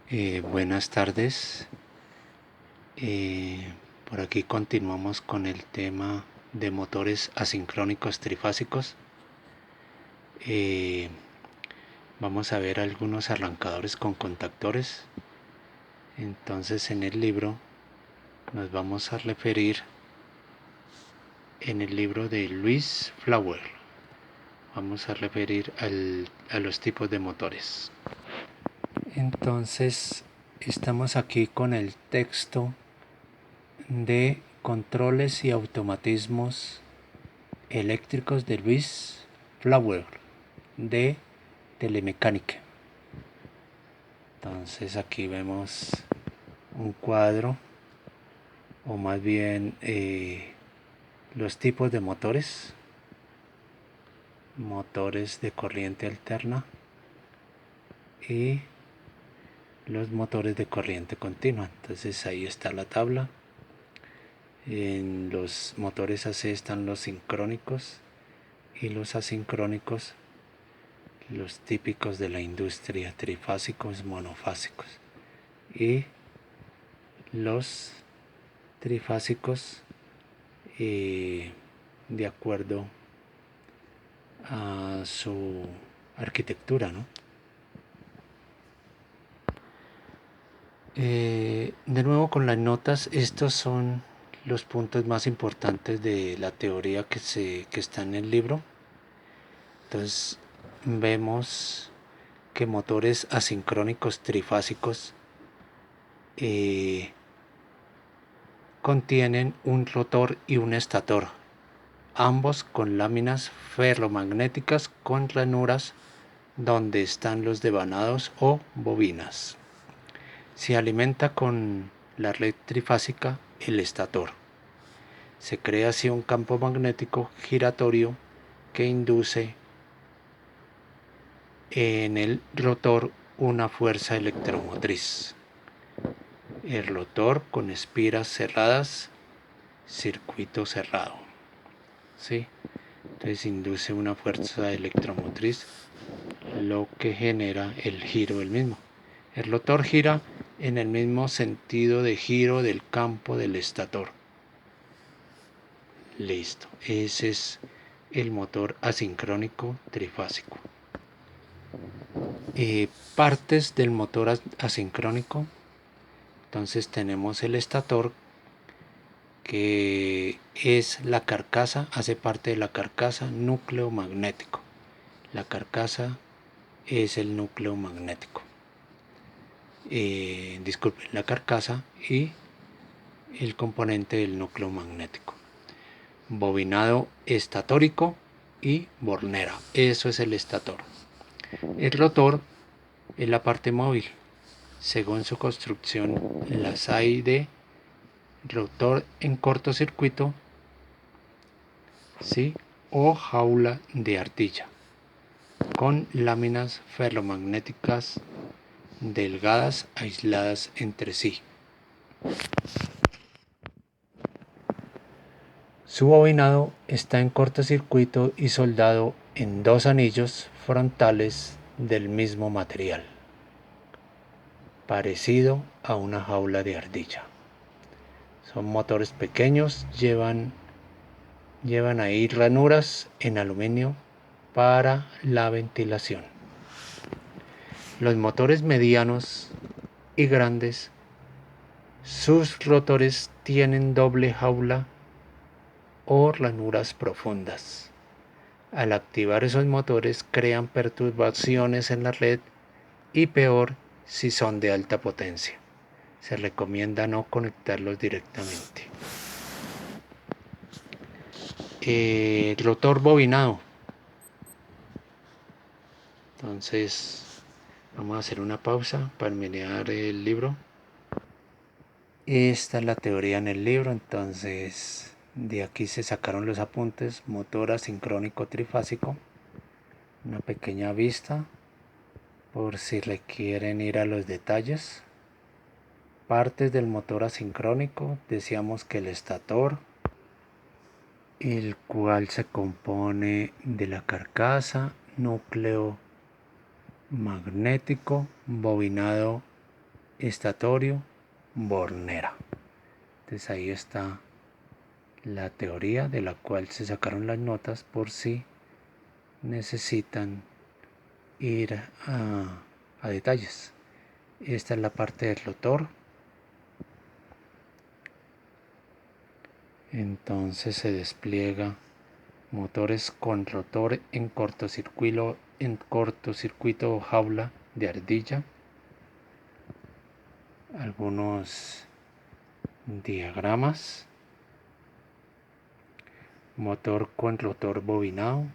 Buenas tardes. Por aquí continuamos con el tema de motores asincrónicos trifásicos. Vamos a ver algunos arrancadores con contactores. Entonces en el libro nos vamos a referir en el libro de Louis Flower. Vamos a referir a los tipos de motores. Entonces estamos aquí con el texto de controles y automatismos eléctricos de Louis Flower de telemecánica. Entonces aquí vemos un cuadro, o más bien los tipos de motores de corriente alterna y los motores de corriente continua. Entonces ahí está la tabla. En los motores AC están los sincrónicos y los asincrónicos, los típicos de la industria, trifásicos, monofásicos, y los trifásicos de acuerdo a su arquitectura, ¿no? De nuevo con las notas, estos son los puntos más importantes de la teoría que está en el libro. Entonces vemos que motores asincrónicos trifásicos contienen un rotor y un estator, ambos con láminas ferromagnéticas con ranuras donde están los devanados o bobinas. Se alimenta con la red trifásica el estator. Se crea así un campo magnético giratorio que induce en el rotor una fuerza electromotriz. El rotor con espiras cerradas, circuito cerrado. ¿Sí? Entonces induce una fuerza electromotriz, lo que genera el giro del mismo. El rotor gira en el mismo sentido de giro del campo del estator. Listo, ese es el motor asincrónico trifásico. Partes del motor asincrónico. Entonces tenemos el estator, que es la carcasa, hace parte de la carcasa núcleo magnético. La carcasa es el núcleo magnético. Disculpen, la carcasa y el componente del núcleo magnético. Bobinado estatórico y bornera. Eso es el estator. El rotor es la parte móvil. Según su construcción, las hay de rotor en cortocircuito, ¿sí? O jaula de ardilla, con láminas ferromagnéticas delgadas aisladas entre sí. Su bobinado está en cortocircuito y soldado en dos anillos frontales del mismo material, parecido a una jaula de ardilla. Son motores pequeños, llevan ahí ranuras en aluminio para la ventilación. Los motores medianos y grandes, sus rotores tienen doble jaula o ranuras profundas. Al activar esos motores crean perturbaciones en la red, y peor si son de alta potencia. Se recomienda no conectarlos directamente. Rotor bobinado. Entonces vamos a hacer una pausa para mirar el libro. Esta es la teoría en el libro. Entonces de aquí se sacaron los apuntes. Motor asincrónico trifásico. Una pequeña vista por si requieren ir a los detalles. Partes del motor asincrónico. Decíamos que el estator, el cual se compone de la carcasa, núcleo magnético, bobinado estatorio, Bornera. Entonces ahí está la teoría de la cual se sacaron las notas por si necesitan ir a detalles. Esta es la parte del rotor. Entonces se despliega motores con rotor en cortocircuito jaula de ardilla. Algunos diagramas. Motor con rotor bobinado.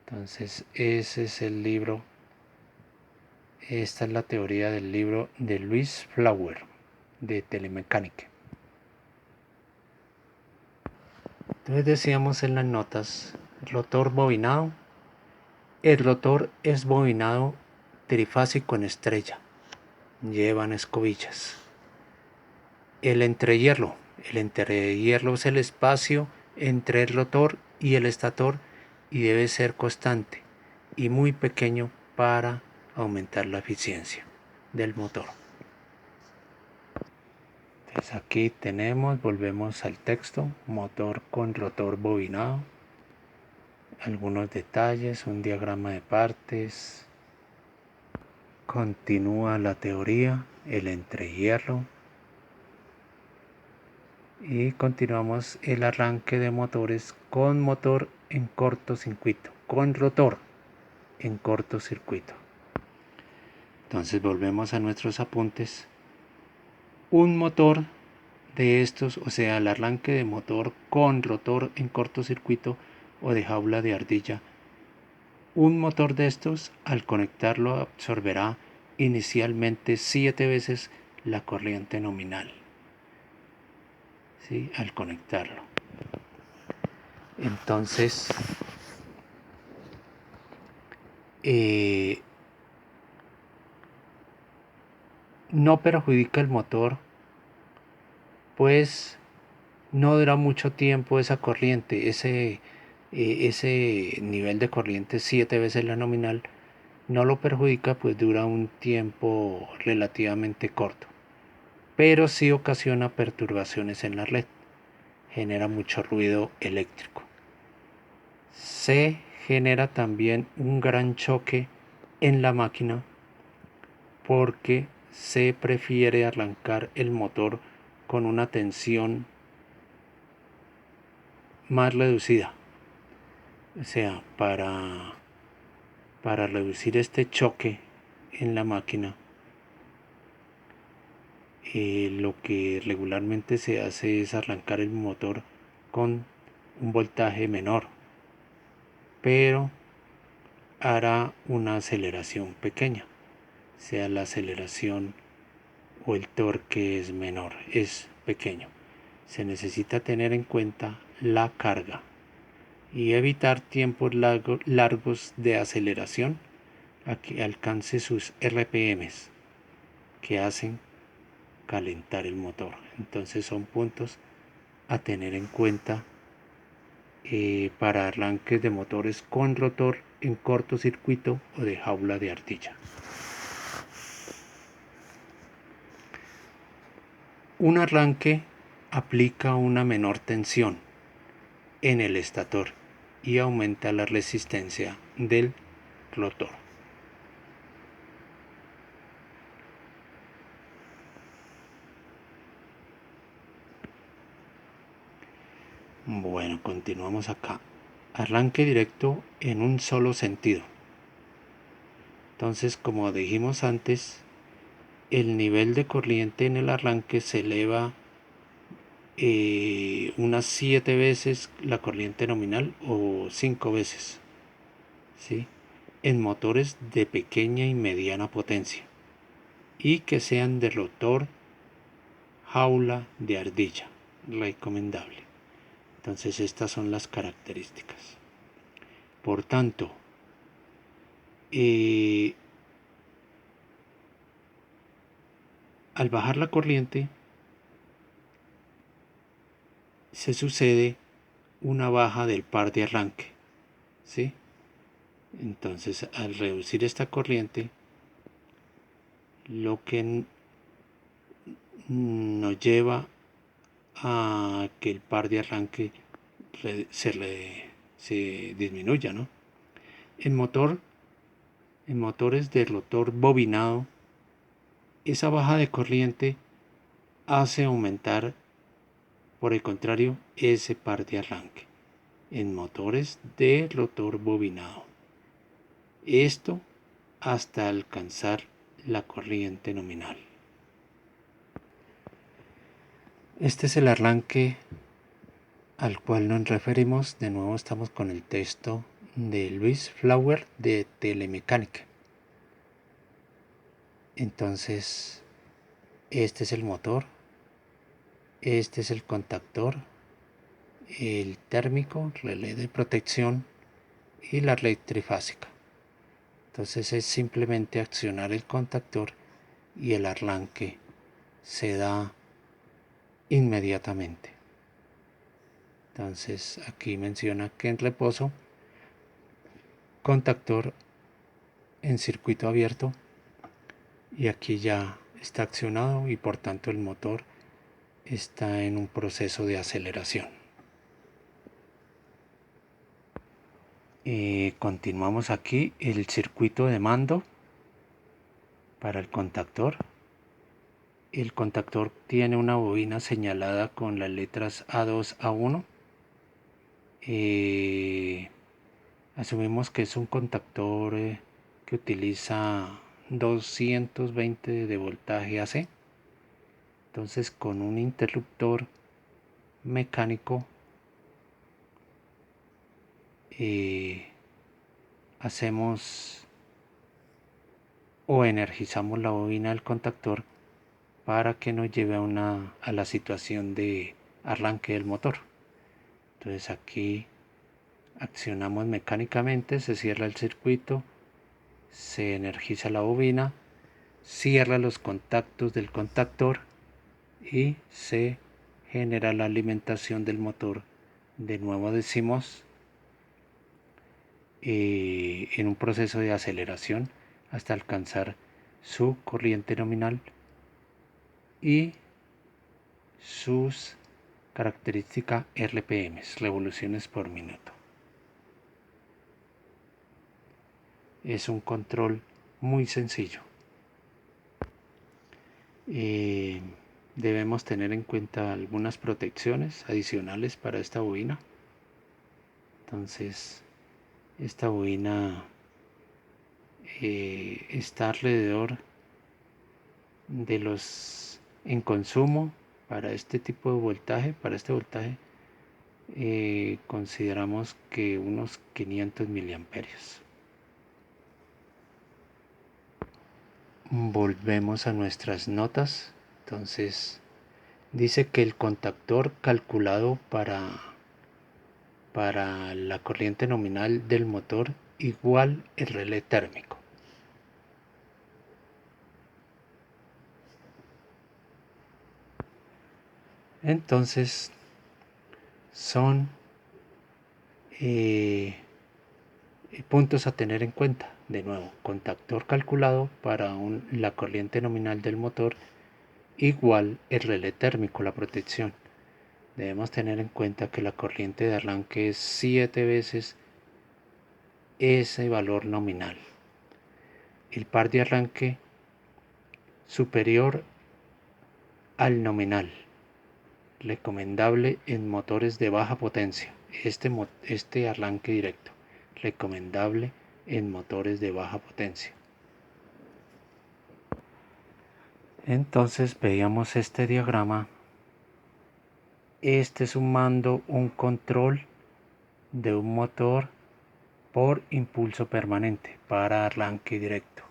Entonces ese es el libro. Esta es la teoría del libro de Louis Flower de telemecánica. Entonces decíamos en las notas, rotor bobinado. El rotor es bobinado trifásico en estrella. Llevan escobillas. El entrehierro es el espacio entre el rotor y el estator y debe ser constante y muy pequeño para aumentar la eficiencia del motor. Entonces aquí volvemos al texto, motor con rotor bobinado, algunos detalles, un diagrama de partes, continúa la teoría, el entrehierro y continuamos el arranque de motores con motor en cortocircuito, con rotor en cortocircuito. Entonces volvemos a nuestros apuntes. Un motor de estos, o sea, el arranque de motor con rotor en cortocircuito o de jaula de ardilla, un motor de estos al conectarlo absorberá inicialmente 7 veces la corriente nominal, ¿sí? Al conectarlo. Entonces no perjudica el motor, pues no dura mucho tiempo esa corriente, ese nivel de corriente 7 veces la nominal, no lo perjudica, pues dura un tiempo relativamente corto, pero sí ocasiona perturbaciones en la red, genera mucho ruido eléctrico. Se genera también un gran choque en la máquina porque se prefiere arrancar el motor con una tensión más reducida, o sea, para reducir este choque en la máquina, lo que regularmente se hace es arrancar el motor con un voltaje menor, pero hará una aceleración pequeña, o sea, la aceleración o el torque es menor, es pequeño. Se necesita tener en cuenta la carga y evitar tiempos largos de aceleración a que alcance sus RPMs que hacen calentar el motor. Entonces son puntos a tener en cuenta para arranques de motores con rotor en cortocircuito o de jaula de ardilla. Un arranque aplica una menor tensión en el estator y aumenta la resistencia del rotor. Bueno, continuamos acá. Arranque directo en un solo sentido. Entonces, como dijimos antes, el nivel de corriente en el arranque se eleva unas 7 veces la corriente nominal o 5 veces, ¿sí? En motores de pequeña y mediana potencia y que sean de rotor jaula de ardilla, recomendable. Entonces estas son las características. Por tanto, al bajar la corriente se sucede una baja del par de arranque, ¿sí? Entonces al reducir esta corriente lo que nos lleva a que el par de arranque se disminuya, ¿no? En motores de rotor bobinado, esa baja de corriente hace aumentar, por el contrario, ese par de arranque en motores de rotor bobinado. Esto hasta alcanzar la corriente nominal. Este es el arranque al cual nos referimos. De nuevo estamos con el texto de Luis Flower de Telemecánica. Entonces, este es el motor, este es el contactor, el térmico, relé de protección y la red trifásica. Entonces es simplemente accionar el contactor y el arranque se da inmediatamente. Entonces aquí menciona que en reposo, contactor en circuito abierto, y aquí ya está accionado y por tanto el motor está en un proceso de aceleración. Continuamos aquí el circuito de mando para el contactor. El contactor tiene una bobina señalada con las letras A2, A1. Asumimos que es un contactor que utiliza 220 de voltaje AC. Entonces con un interruptor mecánico hacemos o energizamos la bobina del contactor para que nos lleve a la situación de arranque del motor. Entonces aquí accionamos mecánicamente, se cierra el circuito, se energiza la bobina, cierra los contactos del contactor y se genera la alimentación del motor. De nuevo decimos en un proceso de aceleración hasta alcanzar su corriente nominal y sus características RPM, revoluciones por minuto. Es un control muy sencillo. Debemos tener en cuenta algunas protecciones adicionales para esta bobina. Entonces, esta bobina está alrededor de los en consumo para este tipo de voltaje. Para este voltaje consideramos que unos 500 miliamperios. Volvemos a nuestras notas. Entonces dice que el contactor calculado para la corriente nominal del motor igual el relé térmico. Entonces son puntos a tener en cuenta. De nuevo, contactor calculado para la corriente nominal del motor igual el relé térmico, la protección. Debemos tener en cuenta que la corriente de arranque es 7 veces ese valor nominal. El par de arranque superior al nominal, recomendable en motores de baja potencia. Este arranque directo, recomendable en motores de baja potencia. Entonces veíamos este diagrama. Este es un mando, un control de un motor por impulso permanente para arranque directo.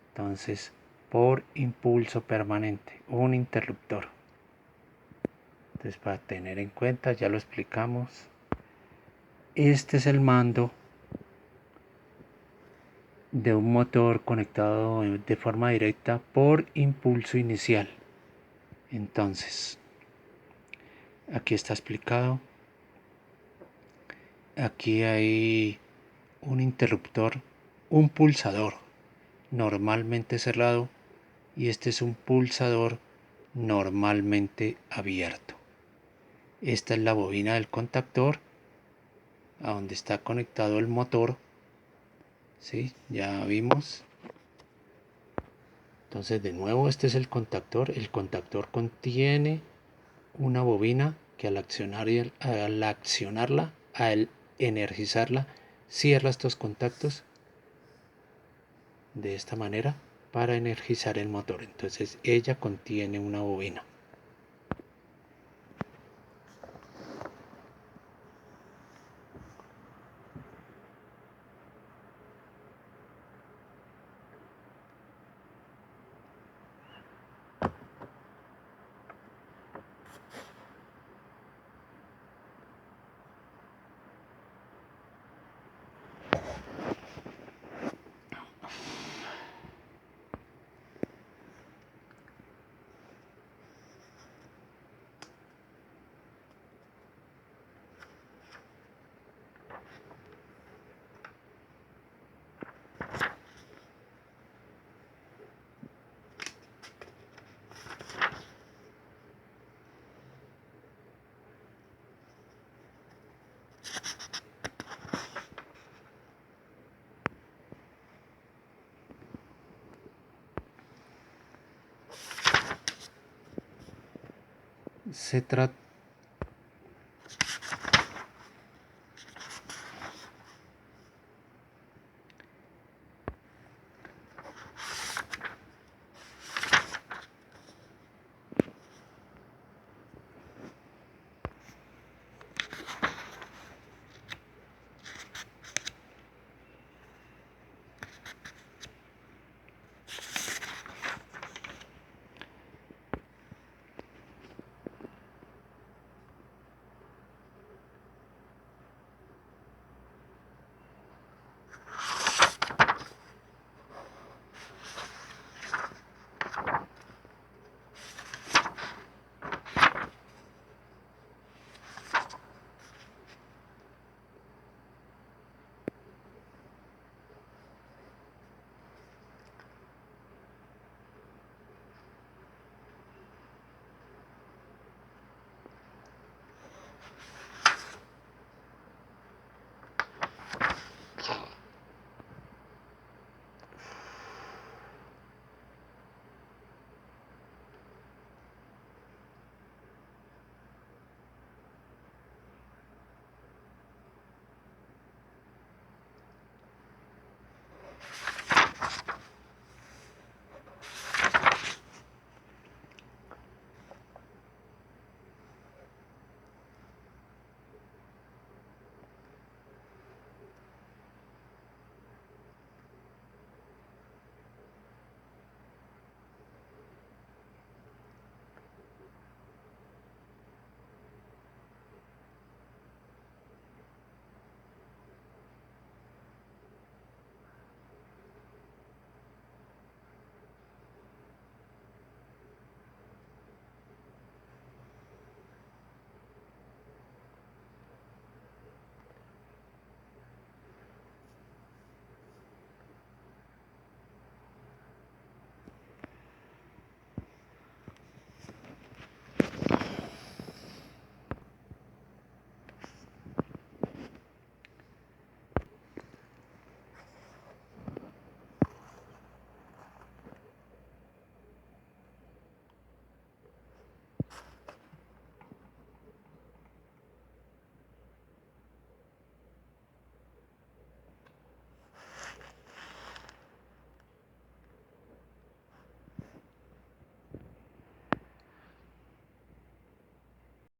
Entonces, por impulso permanente, un interruptor. Entonces, para tener en cuenta, ya lo explicamos. Este es el mando de un motor conectado de forma directa por impulso inicial. Entonces, aquí está explicado. Aquí hay un interruptor, un pulsador normalmente cerrado y este es un pulsador normalmente abierto. Esta es la bobina del contactor a donde está conectado el motor. ¿Sí? Ya vimos. Entonces de nuevo este es el contactor. El contactor contiene una bobina que al accionarla, al energizarla, cierra estos contactos de esta manera para energizar el motor. Entonces ella contiene una bobina.